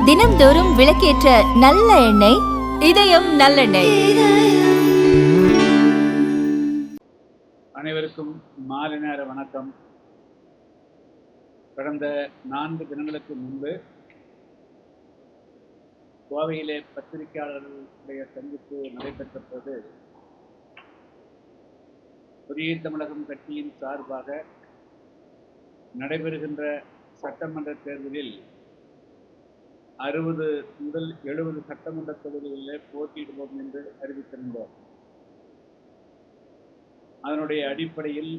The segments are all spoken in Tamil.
தினம்தோறும் விளக்கேற்ற நல்ல எண்ணெய் இதயம் நல்லெண்ணெய். அனைவருக்கும் மாலை நேர வணக்கம். கடந்த 4 தினங்களுக்கு முன்பு கோவையிலே பத்திரிகையாளர்களுடைய சந்திப்பு நடைபெற்ற போது புதிய தமிழகம் கட்சியின் சார்பாக நடைபெறுகின்ற சட்டமன்ற தேர்தலில் 60 முதல் 70 சட்டமன்ற தொகுதிகளிலே போட்டியிடுவோம் என்று அறிவித்திருந்தோம். அதனுடைய அடிப்படையில்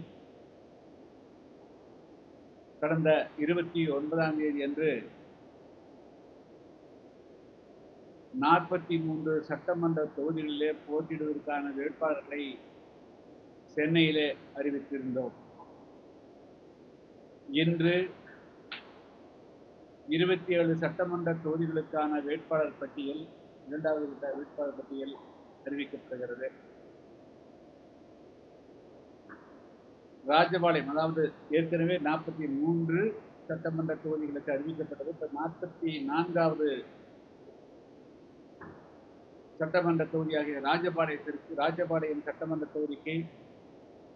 கடந்த 29ஆம் தேதி அன்று 43 சட்டமன்ற தொகுதிகளிலே போட்டியிடுவதற்கான வேட்பாளர்களை சென்னையிலே அறிவித்திருந்தோம். இன்று 27 சட்டமன்ற தொகுதிகளுக்கான வேட்பாளர் பட்டியல், இரண்டாவது வேட்பாளர் பட்டியல் அறிவிக்கப்படுகிறது. ராஜபாளையம், அதாவது ஏற்கனவே 43 சட்டமன்ற தொகுதிகளுக்கு அறிவிக்கப்பட்டது. இப்ப 44வது சட்டமன்ற தொகுதியாகிய ராஜபாளையம் சட்டமன்ற தொகுதிக்கு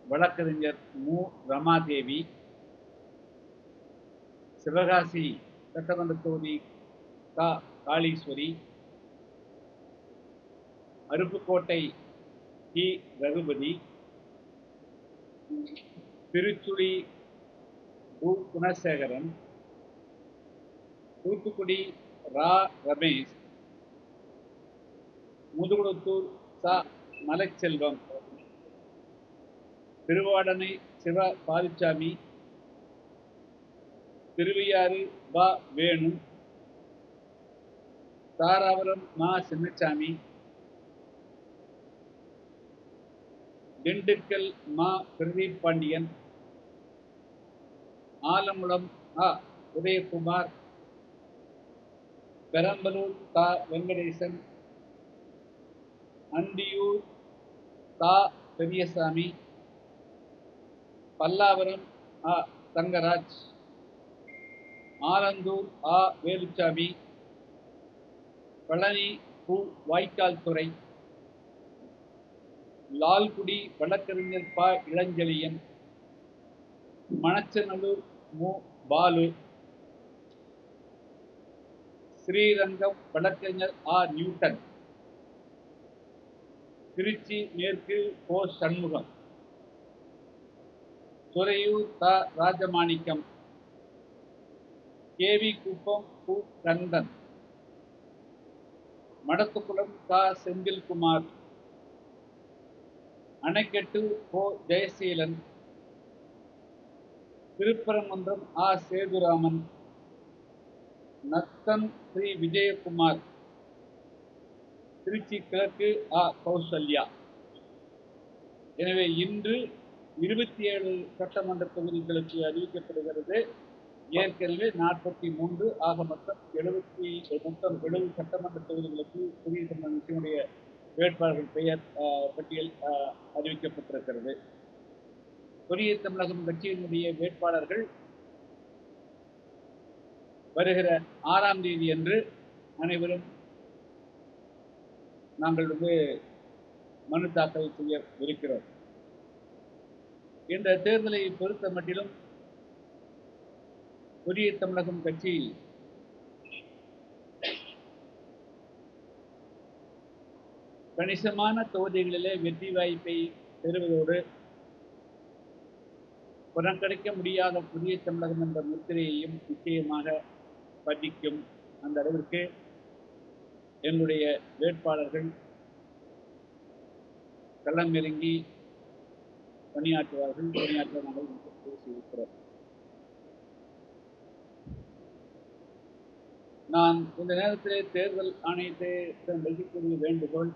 வழக்கறிஞர் மு. ரமாதேவி, சிவகாசி சட்டமன்ற தொகுதி காளீஸ்வரி, அருப்புக்கோட்டை டி. ரகுபதி, திருச்சுழி கு. குணசேகரன், தூத்துக்குடி ரா. ரமேஷ், முதுகுளத்தூர் ச. மலைச்செல்வம், திருவாடனை சிவ. பாலுச்சாமி, திருவையாறு வ. வேணு, தாராபுரம் மா. சின்னசாமி, திண்டுக்கல் மா. பிரதீப் பாண்டியன், ஆலங்குளம் அ. உதயகுமார், பெரம்பலூர் தா. வெங்கடேசன், அந்தியூர் தா. பெரியசாமி, பல்லாவரம் அ. தங்கராஜ், ஆலந்தூர் ஆ. வேலுச்சாமி, பழனி கு. வாய்க்கால் துறை, லால்குடி வழக்கறிஞர் ப. இளஞ்செழியன், மணச்சநல்லூர் மு. பாலு, ஸ்ரீரங்கம் வழக்கறிஞர் ஆ. நியூட்டன், திருச்சி மேற்கு கோ. சண்முகம், துறையூர் த. ராஜமாணிக்கம், கேவி குப்பம் கு. கந்தன், மடத்துக்குளம் க. செந்தில்குமார், அணைக்கட்டு கோ. ஜெயசீலன், திருப்பரங்குன்றம் ஆ. சேதுராமன், நத்தம் ஸ்ரீ விஜயகுமார், திருச்சி கிழக்கு ஆ. கௌசல்யா. எனவே இன்று 27 சட்டமன்ற தொகுதிகளுக்கு அறிவிக்கப்படுகிறது. ஏற்கனவே 43 ஆக மொத்தம் 70 சட்டமன்ற தொகுதிகளுக்கு புதிய தமிழக கட்சியினுடைய வேட்பாளர்கள் பெயர் பட்டியல் அறிவிக்கப்பட்டிருக்கிறது. புதிய தமிழகம் கட்சியினுடைய வேட்பாளர்கள் வருகிற 6ஆம் தேதி அன்று அனைவரும் நாங்கள் மனு தாக்கல் செய்ய இருக்கிறோம். இந்த தேர்தலை பொறுத்த மட்டிலும் புதிய தமிழகம் கட்சி கணிசமான தொகுதிகளிலே வெற்றி வாய்ப்பை பெறுவதோடு புறக்கணிக்க முடியாத புதிய தமிழகம் என்ற முத்திரையையும் நிச்சயமாக பதிக்கும். அந்த அளவிற்கு என்னுடைய வேட்பாளர்கள் களம் இறங்கி பணியாற்ற நாங்கள் பேசியிருக்கிறோம். நான் இந்த நேரத்திலே தேர்தல் ஆணையத்தை வைக்கக்கூடிய வேண்டுகோள்,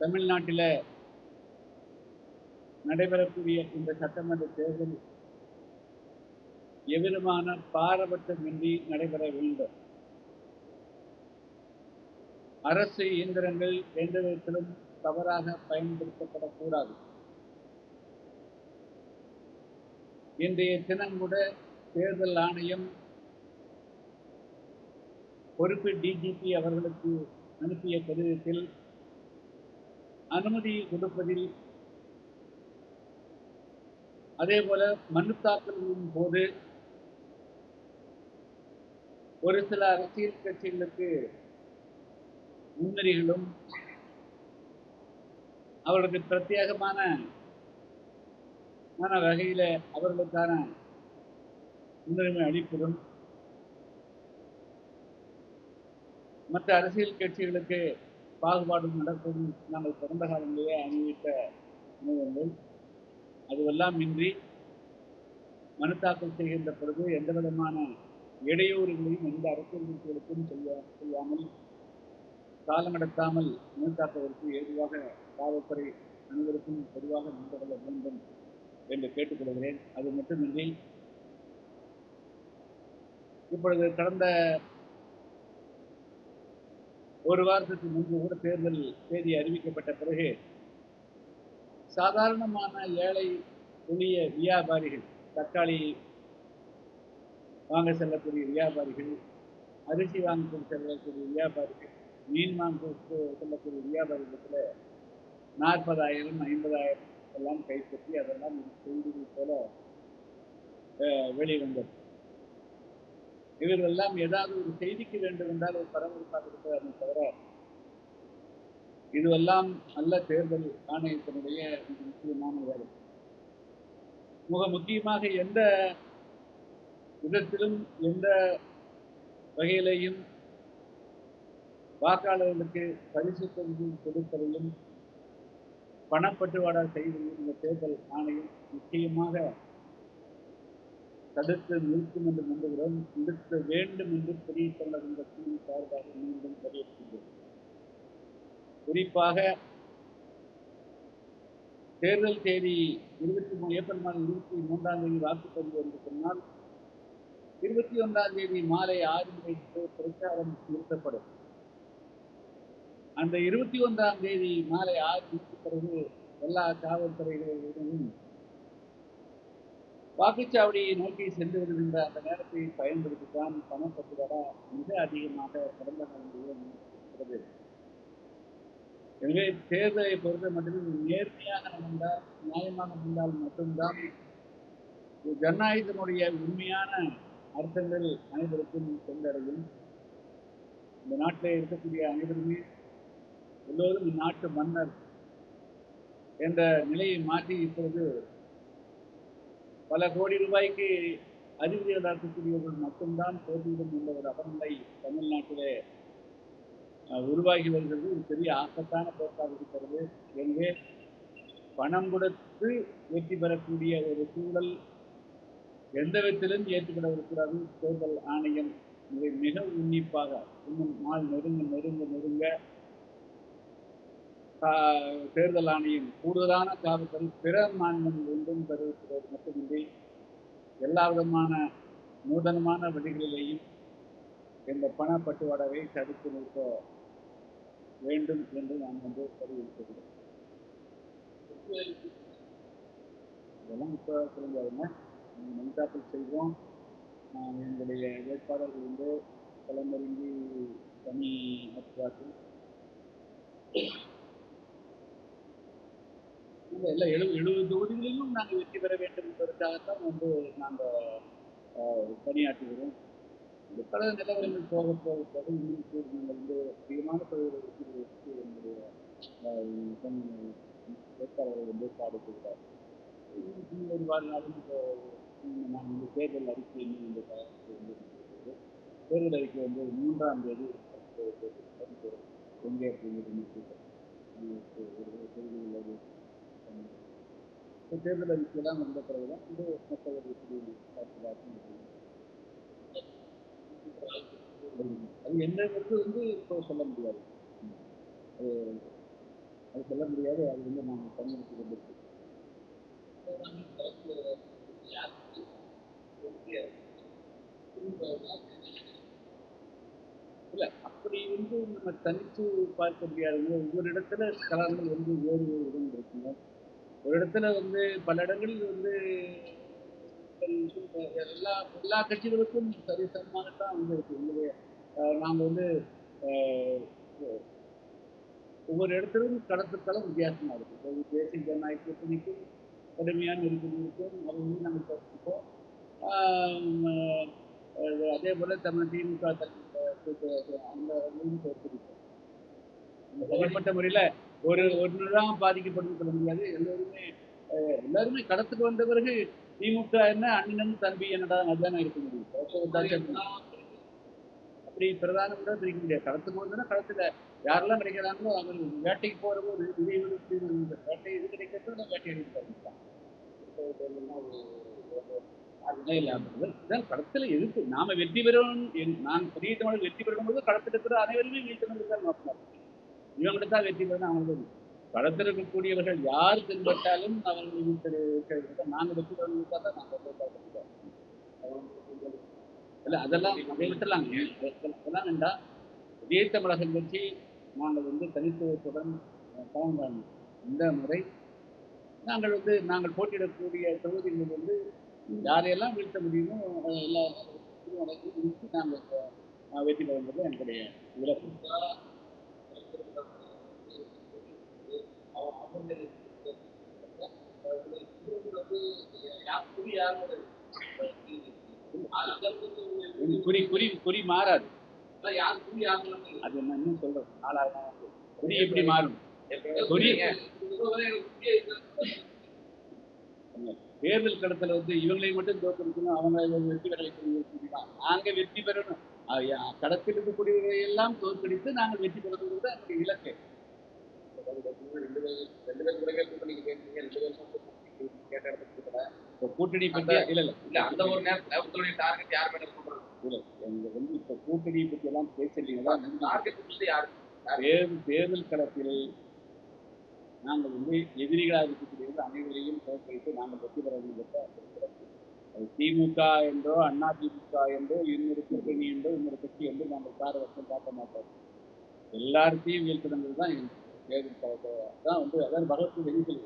தமிழ்நாட்டில் நடைபெறக்கூடிய இந்த சட்டமன்ற தேர்தல் எவ்விதமான பாரபட்சமின்றி நடைபெற வேண்டும். அரசு இயந்திரங்கள் எந்த விதத்திலும் தவறாக பயன்படுத்தப்படக்கூடாது. இன்றைய தினம் கூட தேர்தல் ஆணையம் பொறுப்பு டிஜிபி அவர்களுக்கு அனுப்பிய கடிதத்தில் அனுமதி கொடுப்பதில், அதே போல மனு தாக்கலின் போது ஒரு சில அரசியல் கட்சிகளுக்கு முன்னுரிகளும் அவர்களுக்கு பிரத்யேகமான வகையில அவர்களுக்கான முன்னுரிமை அளிப்பதும், மற்ற அரசியல் கட்சிகளுக்கு பாகுபாடும் நடப்பதும் நாங்கள் கடந்த காலங்களிலே அனுபவித்த அனுபவங்கள். அதுவெல்லாம் இன்றி மனு தாக்கல் செய்கின்ற பொழுது எந்த விதமான இடையூறுகளையும் எந்த அரசியல் கட்சிகளுக்கும் செய்யாமல் காலம் கடத்தாமல் மனு தாக்குவதற்கு ஏதுவாக காவல்துறை அனைவருக்கும் பொதுவாக நடந்து கொள்ள வேண்டும் என்று கேட்டுக்கொள்கிறேன். அது மட்டுமின்றி இப்பொழுது கடந்த ஒரு வாரத்துக்கு முன்பு கூட தேர்தல் தேதி அறிவிக்கப்பட்ட பிறகு சாதாரணமான ஏழை எளிய வியாபாரிகள், தக்காளி வாங்க செல்லக்கூடிய வியாபாரிகள், அரிசி வாங்க செல்லக்கூடிய வியாபாரிகள், மீன் வாங்க செல்லக்கூடிய வியாபாரிகளுக்கு 40,000 50,000 எல்லாம் கைப்பற்றி அதெல்லாம் செய்திகள் போல வெளிவந்தது. இவர்களெல்லாம் ஏதாவது ஒரு செய்திக்கு வேண்டும் என்றால் ஒரு பரபரப்பாக இருக்கிறார்கள் தவிர, இதுவெல்லாம் நல்ல தேர்தல் ஆணையத்தினுடைய முக்கியமான வேலை. மிக முக்கியமாக எந்த விதத்திலும் எந்த வகையிலையும் வாக்காளர்களுக்கு பரிசு கொடுப்பதையும் பணப்பட்டுவாடா செய்வதையும் இந்த தேர்தல் ஆணையம் நிச்சயமாக தடுத்து நிறுத்தும் என்று நம்புகிறோம். நிறுத்த வேண்டும் என்று பெரிய தொண்டர் இந்த குழு சார்பாக மீண்டும் வலியுறுத்துகிறோம். குறிப்பாக தேர்தல் தேதி ஏப்ரல் மாதம் 23ஆம் தேதி வாக்குப்பதிவு என்று சொன்னால் 21ஆம் தேதி மாலை 6 மணிக்கு பிரச்சாரம் நிறுத்தப்படும். அந்த 21ஆம் தேதி மாலை 6 மணிக்கு பிறகு எல்லா காவல்துறைகளிடமும் வாக்குச்சாவடியை நோக்கி சென்று வருகின்ற அந்த நேரத்தை பயன்படுத்தித்தான் பணப்பட்டுவாடா மிக அதிகமாக கடந்த காலங்களில் இருக்கிறது. எனவே தேர்தலை பொறுத்த மட்டும் நேர்மையாக நடந்தால், நியாயமாக நடந்தால் மட்டும்தான் ஜனநாயகத்தினுடைய உண்மையான அர்த்தங்கள் அனைவருக்கும் சென்றடையும். இந்த நாட்டில் இருக்கக்கூடிய அனைவருமே எல்லோரும் இந்நாட்டு மன்னர் என்ற நிலையை மாற்றி இப்பொழுது பல கோடி ரூபாய்க்கு அதிபதிகளாக்கக்கூடியவர்கள் மட்டும்தான் போட்டியிடும் என்ற ஒரு அவநிலை தமிழ்நாட்டிலே உருவாகி வருகிறது. ஒரு பெரிய ஆபத்தான போக்காக இருக்கிறது. எனவே பணம் கொடுத்து வெற்றி பெறக்கூடிய ஒரு சூழல் எந்த விதத்திலும் ஏற்படக்கூடாது. தேர்தல் ஆணையம் இதை மிக உன்னிப்பாக இன்னும் நாள் நெருங்க தேர்தல் ஆணையம் கூடுதலான காவல்துறை பிற மாநிலங்கள் ஒன்றும் பெறுவது மட்டுமின்றி எல்லா விதமான நூதனமான வழிகளிலேயும் இந்த பணப்பட்டுவாடாவை தடுத்து நிறுத்த வேண்டும் என்று நான் வலியுறுத்துகிறேன். இதெல்லாம் இப்போ தெரிஞ்சாதுங்க. மனு தாக்கல் செய்வோம். எங்களுடைய வேட்பாளர்கள் களமிறங்கி பணி ஆற்றுவார்கள். எல்லா 70 தொகுதிகளிலும் நாங்கள் வெற்றி பெற வேண்டும் என்பதற்காகத்தான் நாங்கள் பணியாற்றுகிறோம். இந்த பல நிலவரங்கள் போக நாங்கள் அதிகமான தொகுதிகளுக்கு என்னுடைய வேட்பாளர்கள் பாடுகிறார். ஒரு வாழ்நாளும் நான் தேர்தல் அறிக்கை தேர்தல் அறிக்கை 3ஆம் தேதி எங்கே தேர்தல் அறிக்கையெல்லாம் வந்த பிறகுதான் மற்றவர்களுக்கு அது என்னங்கிறது இப்போ சொல்ல முடியாது. அது சொல்ல முடியாது. அது நாங்கள் பயன்படுத்தி கொண்டிருக்கோம். இல்ல அப்படி நம்ம தனித்து பார்க்க முடியாதுங்க. ஒவ்வொரு இடத்துல கலர்கள் வேறு வேறு இடம் இருக்குங்க. ஒரு இடத்துல பல இடங்களில் எல்லா எல்லா கட்சிகளுக்கும் சரிசமமாகத்தான் வந்து இருக்கு. எங்களுடைய நாங்கள் வந்து ஒவ்வொரு இடத்திலும் கருத்துக்களும் வித்தியாசமா இருக்கு. இப்போ தேசிய ஜனநாயக கூட்டணிக்கும் கடுமையான நெருக்கடி இருக்கும், அதை வந்து நாங்கள் தவிர்த்துப்போம். அதே போல தமிழ் திமுக அந்த தோற்கடிப்போம். தனிப்பட்ட முறையில் ஒரு ஒன்றுதான் பாதிக்கப்படும் சொல்ல முடியாது. எல்லாருமே களத்துக்கு வந்த பிறகு திமுக என்ன அண்ணன் தம்பி என்னடா அதுதானே இருக்க முடியும். அப்படி பிரதானம் கூட பிரிக்க முடியாது. களத்துக்கு வந்தோன்னா களத்துல யாரெல்லாம் கிடைக்கிறாங்களோ அவங்க வேட்டைக்கு போறவோ இதை வேட்டை இது கிடைக்கிறதோ வேட்டை அடிப்பாங்க. களத்துல எதிர்ப்பு நாம வெற்றி பெறும். நான் புதிய தமிழ் வெற்றி பெறும் போது களத்தில் இருக்கிற அனைவருமே வீழ்த்தணும் நோக்கினார். இவங்களுக்கு தான் வெற்றி பெறணும். அவங்களுக்கு களத்தில் இருக்கக்கூடியவர்கள் யார் தென்பட்டாலும் அவர்கள் வீழ்த்த நாங்கள் வெற்றி பெறணும் தான் நாங்கள் இல்லை அதெல்லாம் அதை விட்டுலாங்க. அதெல்லாம் வேண்டாம். இதே தமிழகம் கட்சி நாங்கள் வந்து தனித்துவத்துடன் கலந்தாங்க. இந்த முறை நாங்கள் போட்டியிடக்கூடிய தொகுதிகளில் வந்து யாரையெல்லாம் வீழ்த்த முடியுமோ எல்லா நாங்கள் வெற்றி பெறுவது என்னுடைய விளக்கம். குறி மாறாது. அது என்ன சொல்றது நாளாக குறி எப்படி மாறும்? தேர்தல் களத்துல வந்து இவங்களை மட்டும் தோற்கடிக்கணும், அவங்க வெற்றி பெற வைக்கணும். நாங்க வெற்றி பெறணும். களத்தில் இருக்கக்கூடியவர்களை எல்லாம் தோற்கடித்து நாங்கள் வெற்றி பெறுவது தான் என்னுடைய இலக்கு. கூட்டணி பற்றி இல்ல அந்த ஒரு நேரத்துல டார்கெட் யார் மேல சொல்றது இல்ல. எங்க வந்து இப்ப கூட்டணி பற்றி எல்லாம் பேசுறீங்களா? தேர்தல் களத்தில் நாங்கள் வந்து எதிரிகளாக இருக்கக்கூடியது அனைவரையும் தோற்கடித்து நாங்கள் வெற்றி பெற வேண்டும். அது திமுக என்றோ அண்ணா திமுக என்றோ இன்னொரு கூட்டணி என்றோ இன்னொரு கட்சி என்றோ நாங்கள் பாரபட்சம் பார்க்க மாட்டோம். எல்லாத்தையும் வீழ்த்தணுங்கிறது தான் தேர்தல் களத்தை தான் வந்து அதாவது பகவத் வெளியில்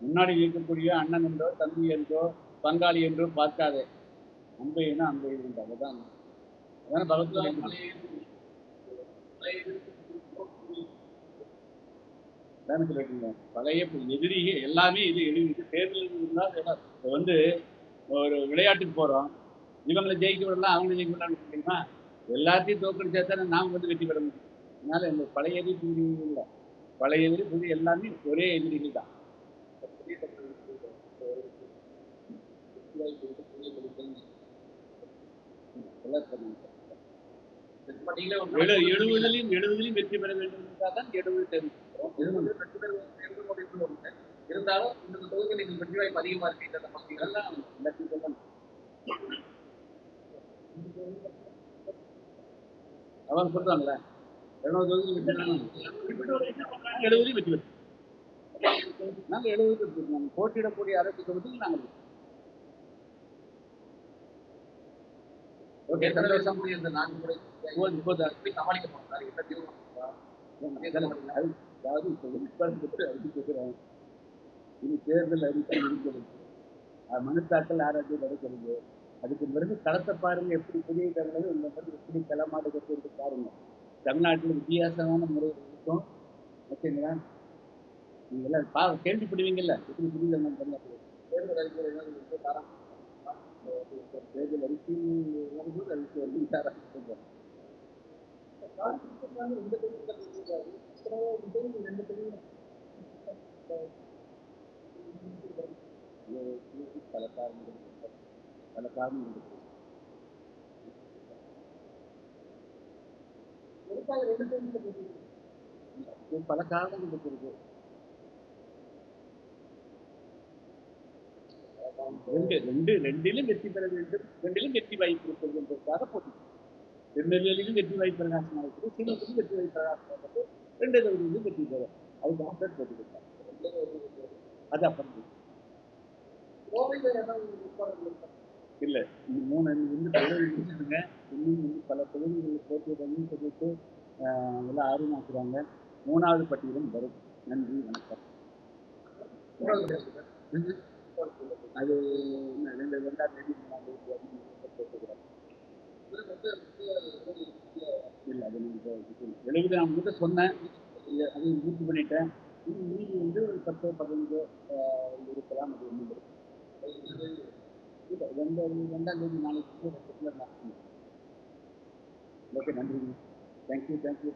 முன்னாடி இருக்கக்கூடிய அண்ணன் என்றோ தம்பி என்றோ பங்காளி என்றோ பார்க்காதே, அன்பைனா அன்பை இருந்தாங்க தான். அதான் பகவத் பழைய எதிரிக எல்லாமே இது எழுதி தேர்தல் இருந்தால் வந்து ஒரு விளையாட்டுக்கு போறோம், இவங்களை ஜெயிக்க விடலாம் அவங்களை ஜெயிக்க விடலாம்னு சொல்லிங்கன்னா எல்லாத்தையும் தோற்கடிச்சா தானே நாம் வந்து வெற்றி பெற முடியும். அதனால இந்த பழைய எதிரி புதிய இல்லை, பழைய எதிரி புதிய எல்லாமே ஒரே எதிரிகள் தான். எழுபதிலும் வெற்றி பெற வேண்டும் என்றால் தான் 70 தெரிவிக்கிறோம். இருந்தாலும் இந்த தொகுதியில் நீங்கள் வெற்றி வாய்ப்பு அதிகமா இருக்கு. அவங்க சொல்றாங்கல்ல 200 தொகுதியில் வெற்றி பெறணும், 70 வெற்றி பெறும். நாங்கள் 70 நாங்கள் போட்டியிடக்கூடிய அரசு தொகுதியில் நாங்கள் ஓகே சந்தோஷம். இந்த 4 முறை சமாளிக்க போகிறோம். அதாவது இப்போ வெளிப்பாடு அறிவிக்கிறேன். இனி தேர்தல் அறிக்கை இருக்கிறது, மனு தாக்கல் ஆராய்ச்சி நடக்கிறது. அதுக்கு பிறகு களத்தை பாருங்க எப்படி புதிய தமிழக இந்த மாதிரி எப்படி களமாடுகிறது என்று பாருங்க. தமிழ்நாட்டில் வித்தியாசமான முறையில் இருக்கும். ஓகேங்களா? நீங்க எல்லாம் கேள்விப்படுவீங்கல்ல எப்படி புதிய தமிழ்நாட்டில் தேர்தல் அறிக்கை தேர்தல் அறிக்கை அறிக்கை வந்து ஆரம்பிச்சிருக்கோம். பல காரணங்கள் பல காரணங்கள் இருக்கு. ரெண்டிலும் வெற்றி பெற வேண்டும், ரெண்டிலும் வெற்றி வாய்ப்பு இருக்கிறது என்பதற்காக போட்டி. திருநெல்வேலியிலும் வெற்றி வாய்ப்பு பிரகாசமாக இருக்குது, சீனத்திலும் வெற்றி வாய்ப்பு பிரகாசமாக இருக்குது, 2 தொகுதியிலும் வெற்றி பெற அதுக்காக போட்டி கொடுத்தாங்க. அது அப்புறம் இல்ல இந்த 3 முடிச்சுட்டுங்க. இன்னும் பல தொகுதிகளில் போட்டியிடணும்னு சொல்லிட்டு எல்லாம் ஆர்வமாக்குறாங்க. 3வது பட்டியலும் வரும். நன்றி, வணக்கம். அது என்ன, 2ஆம் தேதி 3ஆம் தேதி போட்டுக்கிறாங்க. இல்லை, அது எழுபது நான் மட்டும் சொன்னேன். அது பூர்த்தி பண்ணிட்டேன். மீதி ஒரு 10 15 இருக்கலாம். அது ஒன்றும் இல்லை, 2ஆம் தேதி நாளைக்கு 2 ஓகே, நன்றிங்க. தேங்க்யூ.